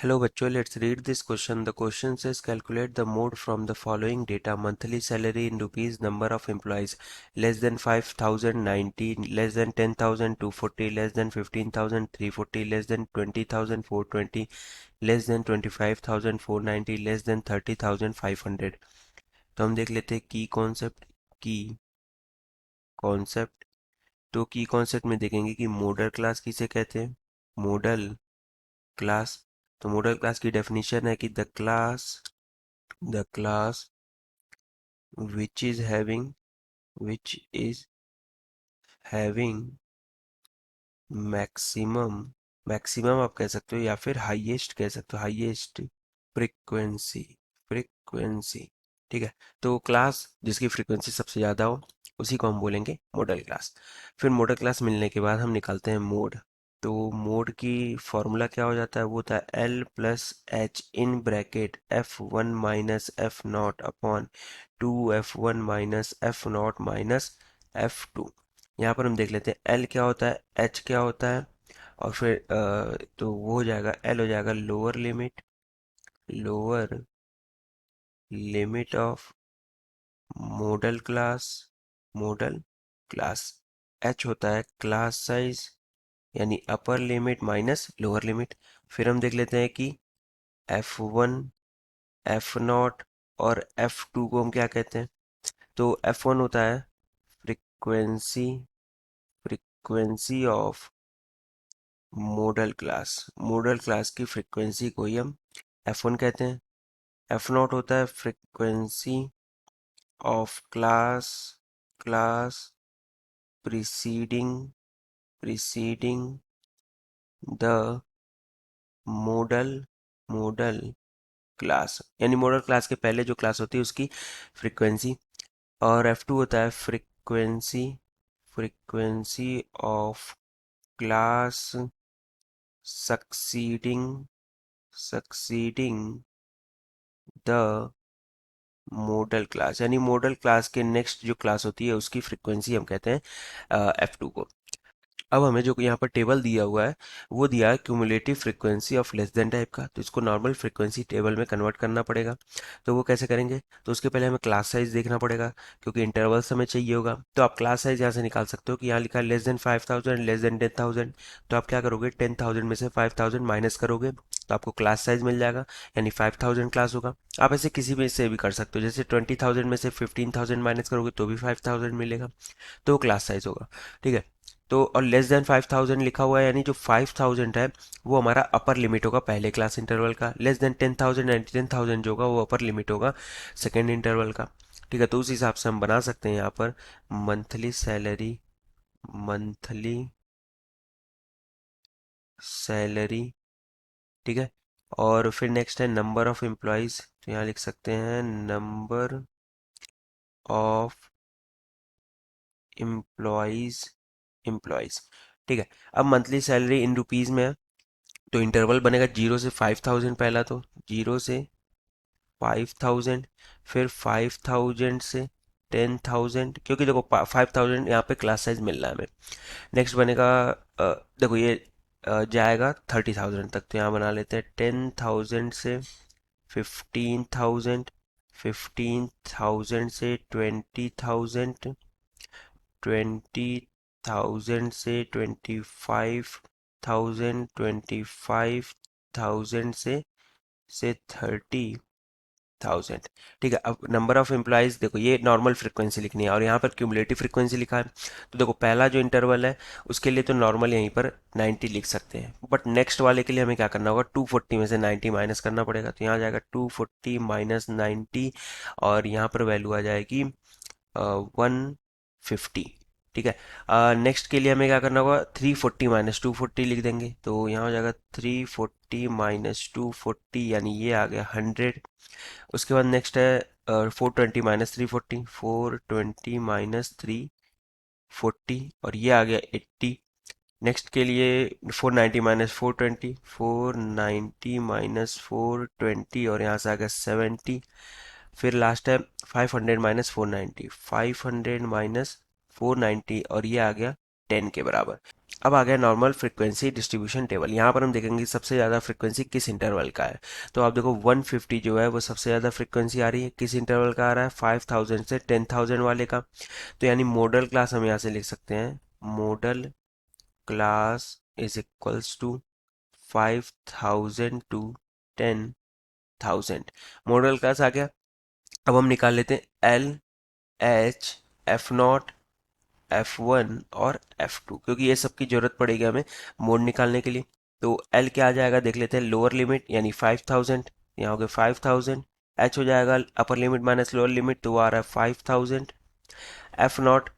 Hello बच्चों, let's read this question. The question says calculate the mode from the following data: monthly salary in rupees, number of employees less than 5,090, less than 10,000 240, less than 15,000 340, less than 20,000 420, less than 25,000 490, less than 30,000 500। तो हम देख लेते हैं की concept. तो की concept में देखेंगे कि मॉडल क्लास किसे कहते हैं। Model class. तो मॉडल क्लास की डेफिनेशन है कि the class which is having maximum maximum आप कह सकते हो या फिर हाईएस्ट कह सकते हो, हाईएस्ट फ्रीक्वेंसी फ्रीक्वेंसी। ठीक है। तो क्लास जिसकी फ्रीक्वेंसी सबसे ज़्यादा हो उसी को हम बोलेंगे मॉडल क्लास। फिर मॉडल क्लास मिलने के बाद हम निकालते हैं मोड। तो मोड की फॉर्मूला क्या हो जाता है, वो होता है L plus H in bracket F1 minus F not upon 2 F1 minus F not minus F2। यहाँ पर हम देख लेते हैं एल क्या होता है, एच क्या होता है, और फिर तो वो हो जाएगा, एल हो जाएगा lower limit of model class. H होता है क्लास साइज, यानी upper limit minus lower limit. फिर हम देख लेते हैं कि F1 F0 और F2 को हम क्या कहते हैं। तो F1 होता है frequency frequency of model class की फ्रीक्वेंसी को ही हम F1 कहते हैं। F0 होता है frequency of class preceding the model model class, यानी मॉडल क्लास के पहले जो क्लास होती है उसकी फ्रीक्वेंसी। और F2 होता है frequency of class succeeding the model class, यानी मॉडल क्लास के नेक्स्ट जो क्लास होती है उसकी फ्रीक्वेंसी हम कहते हैं F2 को। अब हमें जो यहाँ पर टेबल दिया हुआ है वो दिया है cumulative frequency of less than type का, तो इसको नॉर्मल फ्रीक्वेंसी टेबल में कन्वर्ट करना पड़ेगा। तो वो कैसे करेंगे, तो उसके पहले हमें क्लास साइज देखना पड़ेगा, क्योंकि इंटरवल्स हमें चाहिए होगा। तो आप क्लास साइज यहाँ से निकाल सकते हो कि यहाँ लिखा है लेस देन 5,000 लेस देन 10,000। तो आप क्या करोगे, 10,000 में से 5,000 माइनस करोगे तो आपको क्लास साइज मिल जाएगा, यानी 5,000 क्लास होगा। आप ऐसे किसी में से भी कर सकते हो, जैसे 20,000 में से 15,000 माइनस करोगे तो भी 5,000 मिलेगा, तो वो क्लास साइज होगा। ठीक है। तो और लेस देन 5,000 लिखा हुआ है, यानी जो 5,000 है वो हमारा अपर लिमिट होगा पहले क्लास इंटरवल का। लेस देन 10,000 एंड 10,000 जो होगा वो अपर लिमिट होगा सेकेंड इंटरवल का। ठीक है। तो उस हिसाब से हम बना सकते हैं यहाँ पर मंथली सैलरी। ठीक है। और फिर नेक्स्ट है नंबर ऑफ एम्प्लॉयज, तो यहाँ लिख सकते हैं नंबर ऑफ एम्प्लॉयज एम्प्लॉयज। ठीक है। अब मंथली सैलरी इन रुपीज में है, तो इंटरवल बनेगा 0 से 5,000, पहला तो 0 से 5,000, फिर 5,000 से 10,000, क्योंकि देखो 5,000 यहाँ पे क्लास साइज मिल रहा है हमें। नेक्स्ट बनेगा देखो ये जाएगा 30,000 तक, तो यहाँ बना लेते हैं 10,000 से 15,000, 15,000 से 20,000, 20,000 से 25,000, 25,000 से 30,000। ठीक है। अब नंबर ऑफ एम्प्लॉयज देखो, ये नॉर्मल फ्रीक्वेंसी लिखनी है और यहाँ पर क्यूमुलेटिव फ्रीक्वेंसी लिखा है। तो देखो पहला जो इंटरवल है उसके लिए तो नॉर्मल यहीं पर 90 लिख सकते हैं, बट नेक्स्ट वाले के लिए हमें क्या करना होगा, 240 में से 90 माइनस करना पड़ेगा। तो यहाँ आ जाएगा 240 माइनस 90, और यहाँ पर वैल्यू आ जाएगी 150। ठीक है। नेक्स्ट के लिए हमें क्या करना होगा, 340 माइनस 240 लिख देंगे, तो यहाँ हो जाएगा 340 माइनस 240, यानी ये आ गया 100। उसके बाद नेक्स्ट है 420 और ये आ गया 80। नेक्स्ट के लिए 490 माइनस 420 और यहाँ से आ गया 70। फिर लास्ट है 500 माइनस 490 और ये आ गया 10 के बराबर। अब आ गया नॉर्मल फ्रीक्वेंसी डिस्ट्रीब्यूशन टेबल। यहाँ पर हम देखेंगे सबसे ज़्यादा फ्रीक्वेंसी किस इंटरवल का है। तो आप देखो 150 जो है वो सबसे ज़्यादा फ्रीक्वेंसी आ रही है, किस इंटरवल का आ रहा है, 5000 से 10,000 वाले का। तो यानी मॉडल क्लास हम यहाँ से लिख सकते हैं, model class is equals to 5000 to 10,000। Model class आ गया। अब हम निकाल लेते हैं L, H, F not, F1 और F2, क्योंकि ये सब की जरूरत पड़ेगी हमें मोड निकालने के लिए। तो L क्या आ जाएगा देख लेते हैं, लोअर लिमिट यानी 5000, यहाँ हो गया 5000। H हो जाएगा upper limit minus lower limit, तो वो आ रहा है 5000। एफ नॉट,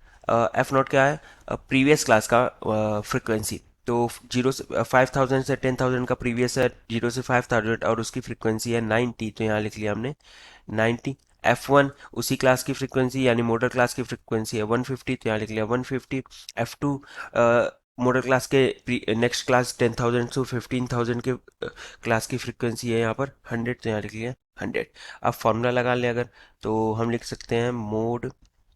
एफ नॉट क्या है, प्रीवियस क्लास का फ्रिक्वेंसी। तो 5000 से 10,000 का प्रीवियस है 0 से 5000 और उसकी फ्रिक्वेंसी है 90, तो यहाँ लिख लिया हमने 90। F1 उसी क्लास की फ्रीक्वेंसी यानी मोटर क्लास की फ्रीक्वेंसी है 150, तो यहाँ लिख लिया 150। F2 मोटर क्लास के नेक्स्ट क्लास 10,000 से 15,000 के क्लास की फ्रीक्वेंसी है यहाँ पर 100, तो यहाँ लिख लिया 100। अब फॉर्मूला लगा लें अगर, तो हम लिख सकते हैं mode,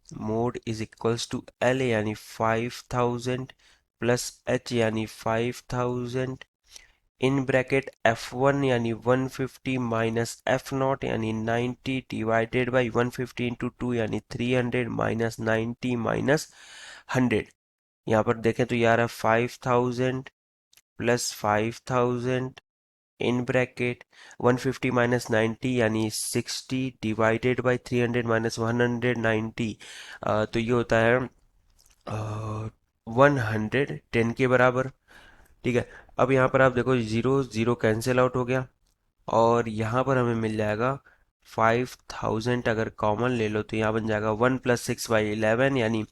mode is equals to L यानी 5000 प्लस एच यानी 5000 इन ब्रैकेट F1 यानी 150 माइनस एफ नॉट यानी 90 डिवाइडेड बाई 150 इंटू 2 यानी 300 माइनस 90 माइनस 100। यहाँ पर देखें तो यार है 5000 प्लस 5000 इन ब्रैकेट 150 माइनस 90 यानी 60 डिवाइडेड बाई 300 माइनस 190। तो ये होता है 110 के बराबर। ठीक है। अब यहाँ पर आप देखो जीरो जीरो कैंसिल आउट हो गया और यहाँ पर हमें मिल जाएगा 5000। अगर कॉमन ले लो तो यहाँ बन जाएगा 1 + 6/11 यानी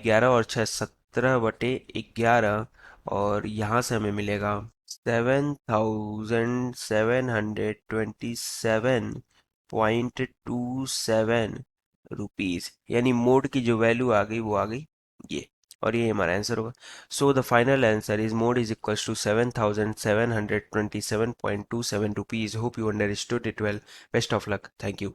11 और 6 17/11। और यहाँ से हमें मिलेगा 7,727.27 यानी मोड की जो वैल्यू आ गई वो आ गई ये। और ये हमारा आंसर होगा। So the final answer is mode is equals to 7,727.27 rupees. Hope you understood it well. Best of luck. Thank you.